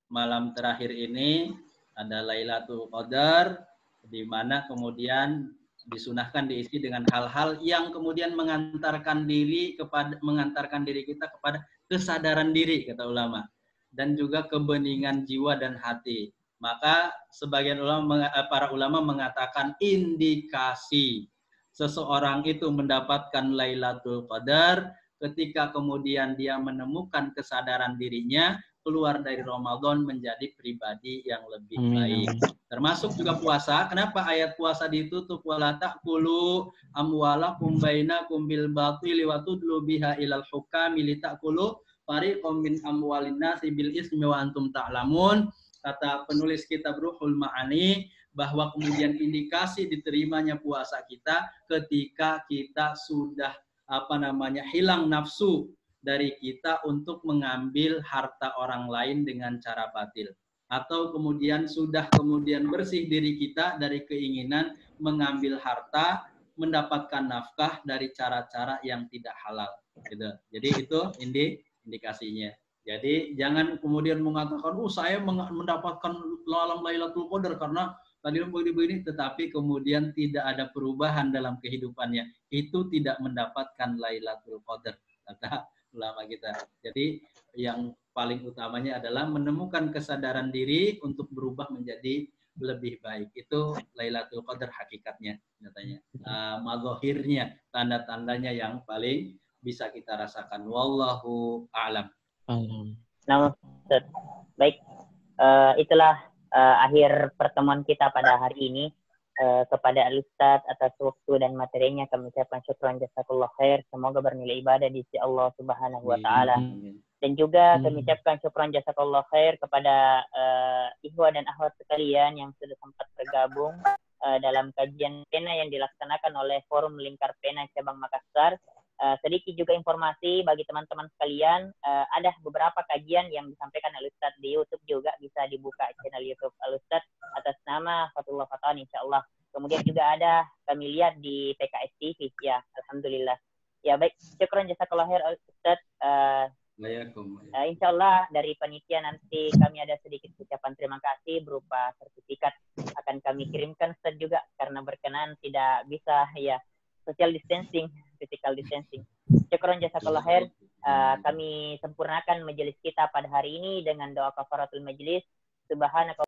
malam terakhir ini ada Lailatul Qadar, di mana kemudian disunahkan diisi dengan hal-hal yang kemudian mengantarkan diri kita kepada kesadaran diri, kata ulama, dan juga kebeningan jiwa dan hati. Maka sebagian para ulama mengatakan indikasi seseorang itu mendapatkan Lailatul Qadar ketika kemudian dia menemukan kesadaran dirinya, keluar dari Ramadan menjadi pribadi yang lebih baik. Termasuk juga puasa. Kenapa ayat puasa ditutup? Wala ta'kulu amwalakum bainakum bil batili wa tudlu biha ilal hukami litakulu fariqam min amwalin nasi bil ismi wa antum ta'lamun. Kata penulis kitab Ruhul Ma'ani, bahwa kemudian indikasi diterimanya puasa kita ketika kita sudah hilang nafsu dari kita untuk mengambil harta orang lain dengan cara batil, atau kemudian sudah bersih diri kita dari keinginan mengambil harta, mendapatkan nafkah dari cara-cara yang tidak halal gitu. Jadi itu indikasinya. Jadi jangan kemudian mengatakan, saya mendapatkan Lailatul Qadar karena tadi begini, tetapi kemudian tidak ada perubahan dalam kehidupannya. Itu tidak mendapatkan Lailatul Qadar, kata ulama kita. Jadi yang paling utamanya adalah menemukan kesadaran diri untuk berubah menjadi lebih baik. Itu Lailatul Qadar hakikatnya, katanya. Mazahirnya, tanda-tandanya yang paling bisa kita rasakan. Wallahu a'lam. Nah, Ustaz. Baik, itulah akhir pertemuan kita pada hari ini. Kepada Al-Ustaz atas waktu dan materinya kami ucapkan syukran jazakallah khair. Semoga bernilai ibadah di sisi Allah Subhanahu wa taala. Dan juga kami ucapkan syukran jazakallah khair kepada ikhwah dan akhwat sekalian yang sudah sempat bergabung dalam kajian pena yang dilaksanakan oleh Forum Lingkar Pena Cabang Makassar. Sedikit juga informasi bagi teman-teman sekalian, ada beberapa kajian yang disampaikan Al-Ustaz di YouTube juga, bisa dibuka channel YouTube Al-Ustaz atas nama Fatullah Fatan, insyaallah. Kemudian juga ada kami lihat di PKS TV, ya, alhamdulillah. Ya baik, syukran jazakallah khair Al-Ustaz. Insyaallah dari panitia nanti kami ada sedikit ucapan terima kasih berupa sertifikat akan kami kirimkan Ustaz juga, karena berkenan tidak bisa ya social distancing, physical distancing. Syukran jazakallah khair. Kami sempurnakan majelis kita pada hari ini dengan doa kafaratul majelis. Subhanallah.